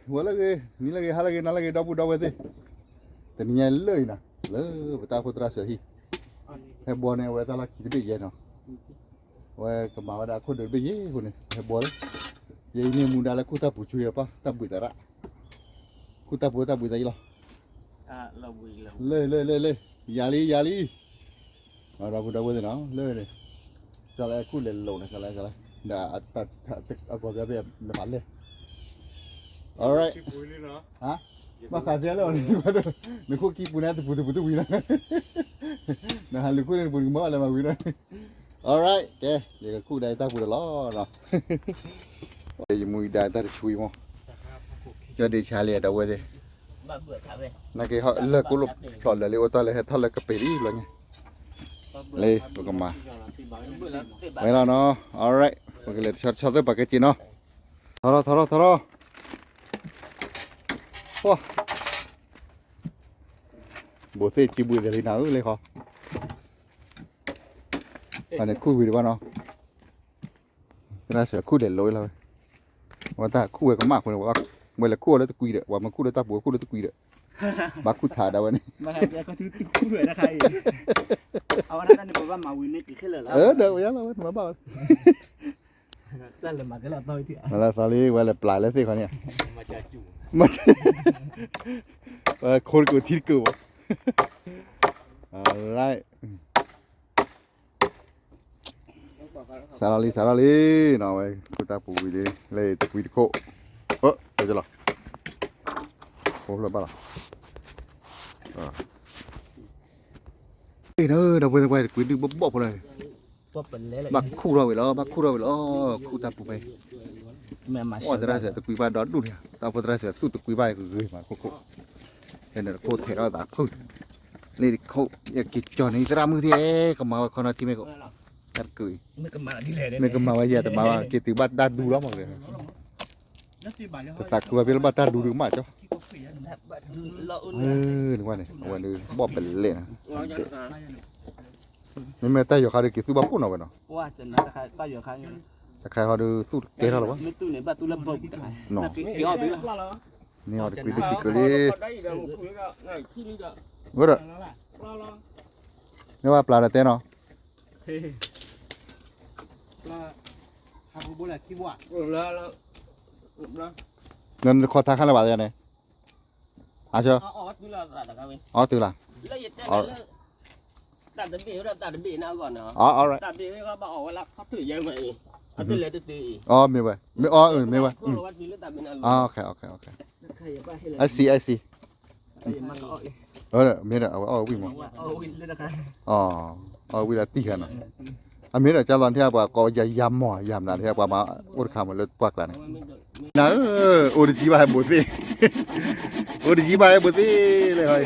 Wah lagi, ni lagi, hal lagi, nak lagi dapu dapu tu. Tadinya leh na, leh betul aku terasa hi. Heboh ni, wah tak lagi lebih je no. Wah kemarin aku dah lebih je, aku ni heboh. Ya ini muda lah, aku tak pucui apa, tak bui tak. Aku tak bui tak lah. Le, yali. Dapu tu na, le. Kalau aku le lo na, kalau. Dah aku agak lepas le. Alright. Hah? Makan dia lah ni. Nak kau keep punya tu putu wina. Nah halu kau ni pun kemana lah wina. Alright, okay. Jadi aku dah tak putu lah. Jadi mui dah tak cui mo. Jadi cari ada apa deh? Nak kau le kau lup thol le otak le thol le keperi lah ni. Le, bagaimana? Baiklah no. Alright. Pakai le shot tu pakai cina. Thoro. Wah, bố thế chỉ bùi để nào lấy khó, anh này cua bùi được bao nó, cái này sẽ cua để lối rồi, và ta cua có mạc rồi, mới là cua đó tôi quy được, và mà cua đó ta bùa cua đó tôi quy được, bác cua thả đâu anh, mà hay có thứ cua rồi đó khai, anh nói anh bảo mà win cái là, được vậy là mà bảo, ra là mà cái là tôi thì, là sao đi, vậy là plei lấy gì con nhỉ? Mà khôn của thịt cừu. Alright. Salali. Nào vậy, kita pui đi, lấy tập quy khô. Đây chưa nào? Khô là bao nào? Đây nữa, đâu quay quy đi bóp vào này. Bác khu rồi đó, khu ta pui. Ủa ra sẽ tự quý vai đón đủ nè, tao vừa ra sẽ tự quý vai của người mà cô, nên là cô thể nói đã không, nên cô giờ kịch trò này ra mưa thế, còn mà con nói thì mấy cậu, thật cười, mấy cái mà bây giờ thì mà cái từ bắt đan đủ lắm mọi người, thật cười bây giờ bắt đan đủ được mà cho, đừng qua này bỏ bẩn lên nè, nhưng mà tay giờ khai được cái thứ bao phút nào vậy nó, ta khai họ được suốt kế rồi mấy tu này ba tu lâm vọng nó cái họ đượcนี่เอาไปดูกี่เลยก็ได้นี่ว่าปลาเต้นเนาะปลาฮาบูบุละคิวะเงินคอทักขั้นละบาทยังไงอ่ะเชียวอ๋อตื่นละอ๋อตัดเบียนะก่อนเนาะ อ๋อ alright ตัดเบียเขาบอกว่าเขาถือเยอะไหมเขาถือเลยตี อ๋อมีไว้มีอ๋อมีไว้อ๋อโอเคI see มีเด้อเอาวิ่งมาอ๋อวิ่งละตีกันเนาะอันนี้เด้อจ้าตอนที่ว่าก็ยำหม้อยำนั่นที่ว่ามาอุดข้ามมาเลยปากแล้วนี่นะโอริจิบายบ่สิโอริจิบายบ่สิเลยเฮ้ย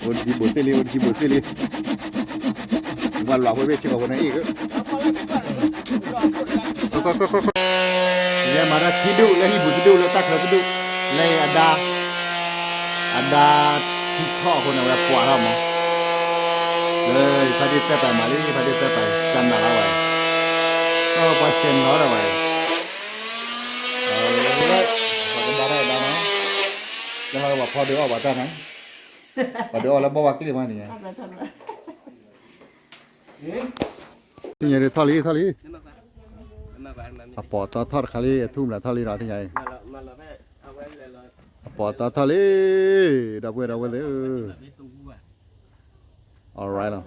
โอริจิบ่สิเลยวันหลอกไว้เวชกับวันไหนอีกya marah hidup lagi hidup letak hidup lagi ada tikok pun ada puas lah moเลยพอดีเตะไปมาลีพอดีเตะไปจันมาแล้วไว้ก็พอเซ็นน้อยแล้วไว้เลยพอจะมาได้แล้วนะแล้วเราบอกพอเดือดออกมาได้ไหมพอเดือดออกแล้วบอกว่ากี่มาเนี่ยนี่ไงทอลีปอตอทอดคาลีทุ่มละทอลีเราที่ไงปอตอทอลีดับเบิลเลยalright แล้ว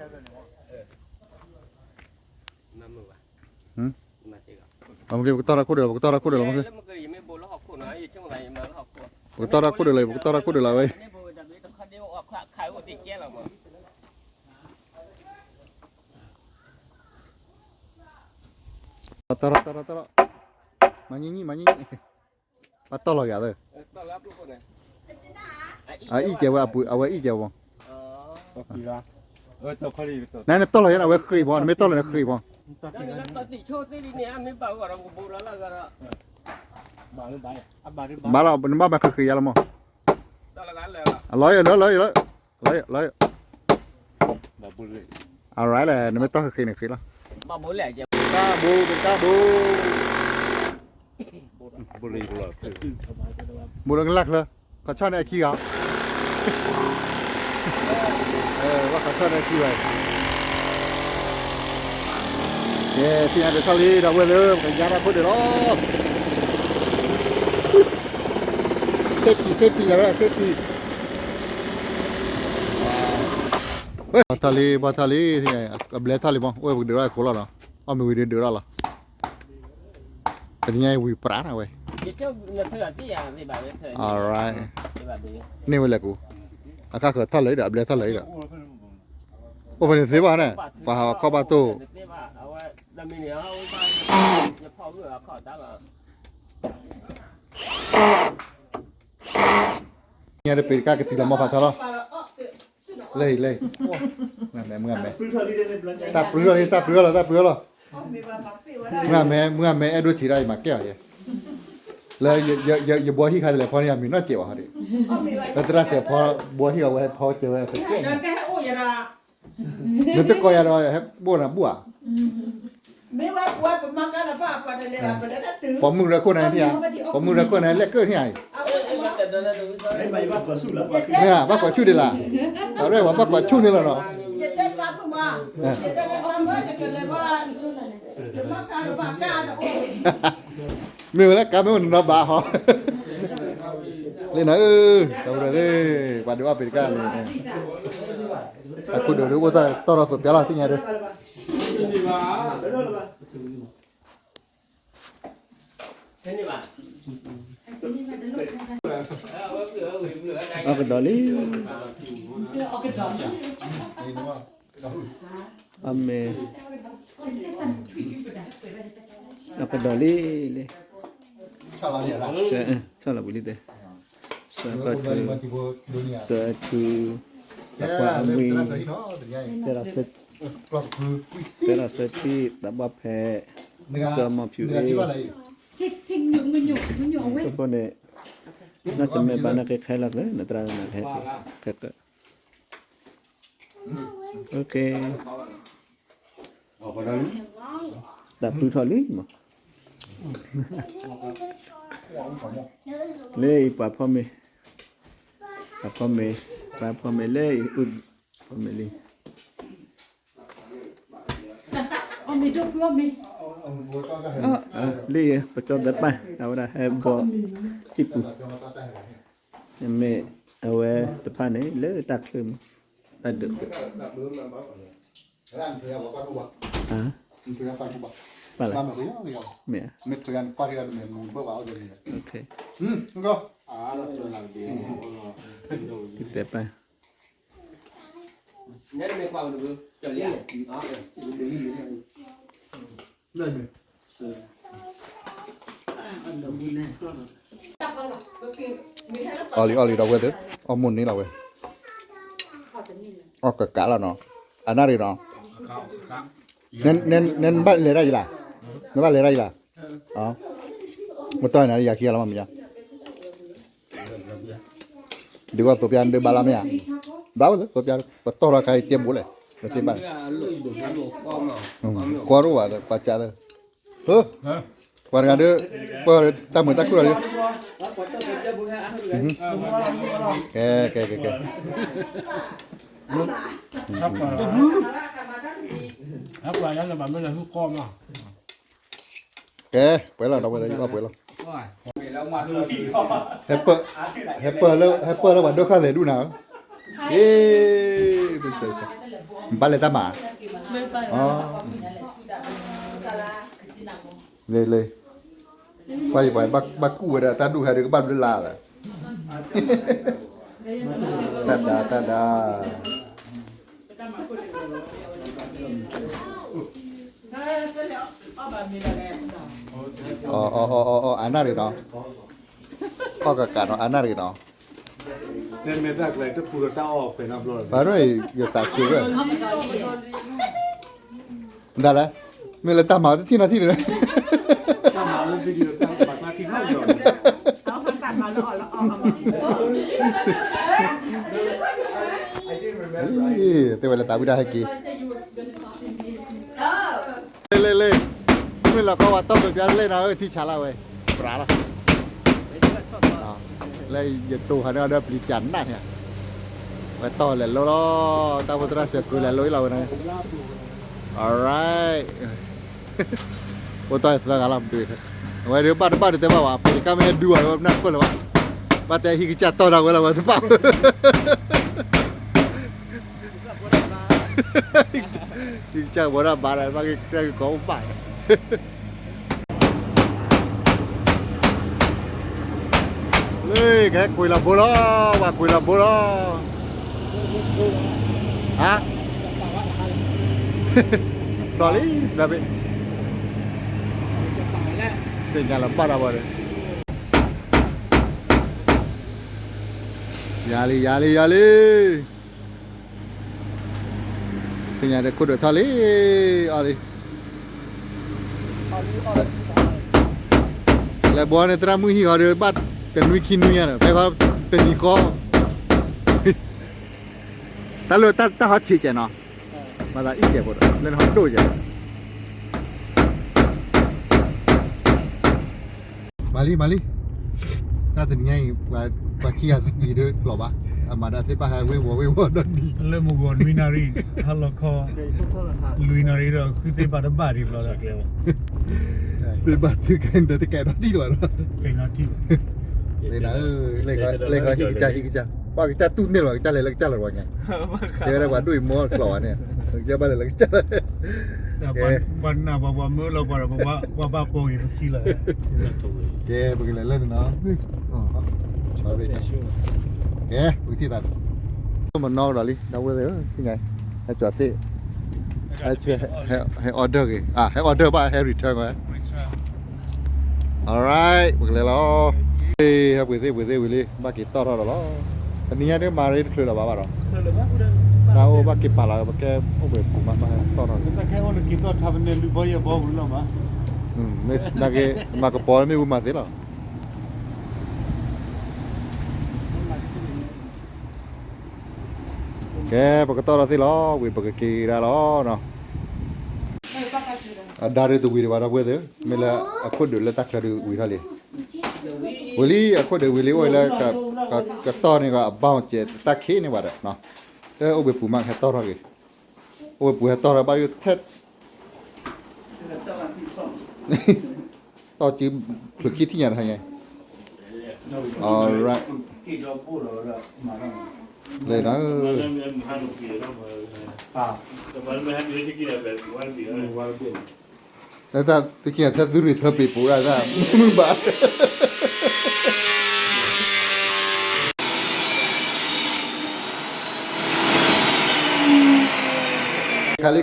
ผมเก็บกุตาระคุดเลยมั้งคือกุตาระคุดเลยเว้ยตระมานี่ปัตตอลอยาเลยอีเจ้าว่าเอาไว้อีเจ้าบ่ตัวคลีตัวนั่นตอลอยาเอาไว้เคยบ่ไม่ตอลอยาเคยบ่มาแล้วบ้าเคยยาละมั้งร้อยalright เลยไม่ต้องเคยละ Ba bố lẻ chứ. Cá bù. บุรีบุรี บุรังลักเลยเขาชอบไอ้ขี้เขาว่าเขาชอบไอ้ขี้ไว้ที่ไหนเป็นเท่านี้เราเว้ยเลยกันยามาพูดเดี๋ยวเซฟตี้แล้วเซฟตี้เฮ้ยทะเลที่ไหนกับเบลทะเลมั้งเว้ยเดี๋ยวเราโคลาเนาะเอาไม่วิดีโอเดี๋ยวเราเป็นไงวิปราณเว้ย alright นี่เวลากูอาคาเขาทะเลเดี๋ยวเบลทะเลเดี๋ยวโอ้เป็นเสียบ้านเนี่ยป่าข้าวบ้านโตเนี่ยเดี๋ยวไปก้ากินละมาพัทละเลยงานไหมตาปลื้อละงานไหมไอ้ดูชีไรมาแก้วเนี่ยเลยอย่าบัวที่ใครเลยพอเนี่ยมีน้อยเกี่ยวฮะดิแล้วตราเสียพอบัวที่เอาไว้พอเจอไว้เป็นแก้วนึกตะกอยอะไรครับบัวนะบัวไม่ว่าบัวประมาณกันนะป้าปะเลยอะปะเลยนะตื้อ ผมมึงรักคนไหนที่ผมมึงรักคนไหนเล็กเกินที่ไหน ไม่ไปบ้ากว่าสู้แล้ว เนี่ยบ้ากว่าชื่อเดียวละเอาเรื่องว่าบ้ากว่าชื่อนี่ละเนาะ อย่าได้รับมาอย่าได้รับมาจะเกิดอะไรบ้างจะมาการมาการโอ้ มีแล้วการไม่มันนับบ้าเหรอเล่นนะเอาเลยปัดดูว่าเป็นการเลยแต่คุณดูว่าต้องเราสุดยอดที่ไงด้วย เอากระดอลี่อเมเอากระดอลี่เลย ชาลาเนี่ยละ ใช่ละบุรีเด้สาธุ apa ami terasa terasa tambah pe sama piu cing nyuk weh apa ne na cemme bana ke khaila le na tra na he ke okay da pu tholi ma le pa pha me pa me le ud pa me le mi duk lo mi le pa cho dat ba awara he bo tipu me awe te pa ne le tak klem ta de ha pala me okay kita pa Nhớ đi qua được trở lại đó oli đâu quên đấy ông muốn ní đâu quên cả là nó anh nói đi nó nên bắt lấy ra gì là nó bắt lấy ra gì là đó một tuần này giờ kia lắm mà đi qua Topian de Balamia đó là Topian có to ra cái tiêm bố này là tiêm bạn qua rồi à qua cha rồi qua ra đưa qua ta mới ta cứ rồi cái hấp lại đó là bạn mới là hút con mà cái phải là đâu phải là phải là Hepper là bạn đôi khăn để đu nào bắt lấy ta mà lên quay quay bắt cua đã ta đu hai đứa bắt lên là ta đà anh nào đi đó cả nó anh nào đi đó nên mấy rác này tức phụ ta off phải nằm rồi bà nói giờ ta chưa rồi đã đấy mình là ta máu thì nào nữa ta máu lên video ta bật ma thì hết rồiเอาพันตัดมาแล้วออกมา thế vậy là ta biết đây kì lên mình là có hoạt động được lên nào ơi thì trả lại vậy ปลาละ ไม่ได้ชอบ เลยยตูเขาเนี่ยได้ปลีจันนะเนี่ยไปต่อเลยแล้วตาพุทธราชกุลแล้วเราเนี่ย alright โอ้ตายสักการะดูนะวันเดียวบ้านเดี๋ยวว่าปีกไม่ดูอะไรแบบนั้นก็เลยว่าบ้านแต่ฮิกิจัตต่อเราก็แล้วว่าทุกป่าวฮิกิจัตบ่ได้บาร์อะไรบ้างก็ก็อุ้มไปเลยแกคุยละบุล้อว่าคุยละบุล้อฮะรอเลยแบบนี้เป็นการลำบากอะไรเลยยาลีเป็นยังไงคุดทะเลอะไรแล้วบัวเนี่ยตรามือหิเขาเดือบัดกันวิคินเนี่ยนะไปว่าเป็นมีข้อตาลุตาฮัดชีเจนะมาได้อีกแก่บุตรเล่นฮัดดูจ้ะมาลีน่าจะง่ายว่าขี้กันดีด้วยหรอปะมาได้สิปะฮะเว้ยดันดี Le mugon luinari halako luinari ro khute ba da bari bla da เป็นบาดถือกันแต่แกรถดีกว่าเนาะ kai na ti เลยนะเลยก็ฮิกิจาว่ากิจาตุ้นเนี่ยหรอกิจาเลยกิจาหรอวะไงเดี๋ยวได้ว่าด้วยมอดกล่อเนี่ยจะมาเลยกิจา da ban na ba mo lo ba po yi ki la แกไปกินเล่นเนาะอ๋อชอบเลยแกวิธีตัดมันนอกหรอลินอกเว้ยยังไงให้จอดสิให้ออเดอร์กี่ให้ออเดอร์ป่ะให้รีเทิร์นก่อน alright ไปเลยล้อเฮ้ยครับวิธีบ้ากี่ต่อรอล้ออันนี้เนี่ยมาเรียนคือหรอบ้าหรอเราบ้ากี่ปลาเราบ้าแกโอ้เบื่อผมมาต่อรอ ta kai on ki to thavne lu ba ya ba bu lo ma ไม่นักเกมากระป๋อไม่รู้มาสิหรอแกปกติเราสิล้อวิปกติได้ล้อเนาะดาร์ดูวิริวาระเว้ยเด้อเมื่ออคุดดูเลตักคาดูวิฮาลีวิลีอคุดดูวิลีโอ้ยแล้วกับต่อนี่ก็บ้าเจ็ดตักขี้นี่ว่าเด้อเนาะโอ้เบื่อปูมากแค่ต่อเรากี่โอ้ปูแค่ต่อเราไปอยู่เท็ดต่อจิ้มหรือคิดที่ยังไงไง alright เลยนะแล้วถ้าตะเกียบถ้าดูริเธอปีปูได้ถ้ามึงบ้าคาลี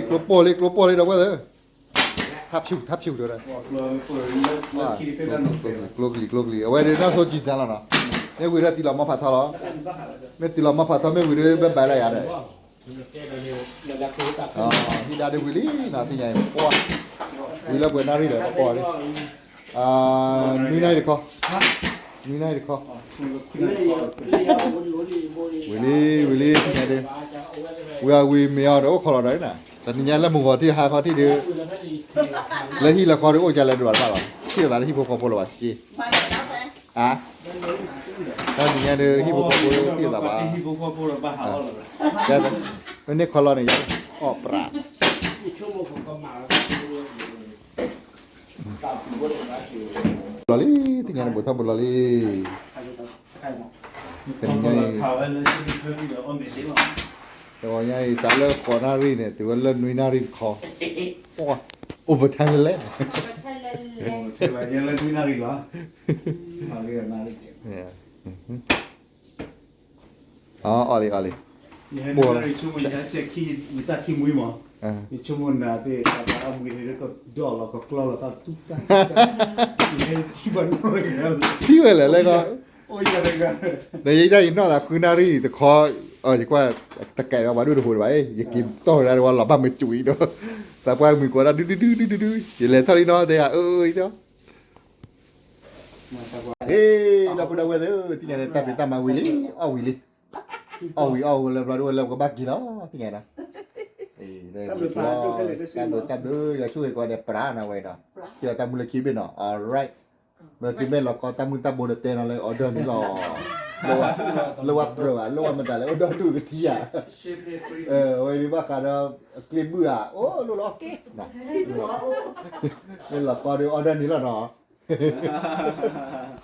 กลบโปลีเราว่าเด้อทับชิวเด้อเลยกลกลีเอาไว้เดี๋ยวน่าโซจีซันแล้วนะเนี่ยวิธีเรามาพัฒนาไม่ตีเรามาพัฒนาไม่วิธีแบบอะไรอย่างเงี้ยอ๋อที่ได้วิธีน่าที่ไหนปอวิธีเราเป็นอะไรเลยปอเลยนี่ไหนดิคอวิธีที่ไหนดิwe me out โอ้ขอเราได้น่ะแต่นี่แล้วมึงว่าที่หาพาที่เดียวแล้วที่ละครโอ้จะเล่นด้วยป่ะที่ตอนที่พวกเขาพูดว่าสิอ่ะถ้านี่เนี่ยที่พวกเขาพูดที่ละป่ะ hi bo ko ba ha lo แต่เนี่ยขอเราเนี่ยอ๋อปราด ชั่วโมงของก็มา ลอลี่ที่เนี่ยบุตรบุลลี่เป็นไง ha wa le si ko ni o me de ma แต่ว่าไงสารเลิกคอนารีเนี่ยแต่ว่าเล่นนุยนารีคอโอ้โอ้ประทังเล่น se va ya le ni na ri la ma le na ri che เนี่ยอ๋ออลี ni he na ri chu mo ya se ki mi ta chi mui ma อ่า ni chu mo na de ta ba mu ni ko do la ko klo la ta tu ta ni he chi ba no ri na ที่เวลาเลยก็ o ya de ga ในยัยได้ยินนอกจากคือนารีแต่คอดีกว่าตะแกรงเอามาดูดูไว้อย่ากินต้นอะไรวันหลับบ้านไม่จุ๋ยเนาะแต่ว่ามือกว่าดื้ออย่าเล่นเท่านี้เนาะแต่เอ้ยเนาะเฮ้ยเราพูดเอาไว้เด้อที่ไหนตัดไปตามมาวิลลี่เอาแล้วเราดูเราก็บ้ากินเนาะที่ไหนนะได้การดูตัดด้วยอย่าช่วยก่อนเดี๋ยวปลาหน่อยเนาะเดี๋ยวตามมูลค่าเป็นเนาะ alright เมื่อกี้แม่เราก็ตามมือตามโบเดเตนอะไรออเดอร์นี่หรอloว่าเปล่าloว่ามันได้แล้วออเดอร์ดูกันทีอ่ะ Shape free. ไว้ดีว่าการคลิปเบื่อโอ้รู้หรอเก๊เนาะนี่เราก็ดูออเดอร์นี้แล้วเนาะ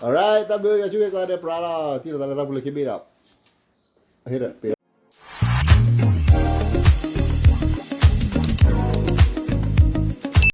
alright ตามดูกันช่วยกันเดี๋ยวปลาเราที่เราboleh kibir dah akhirnya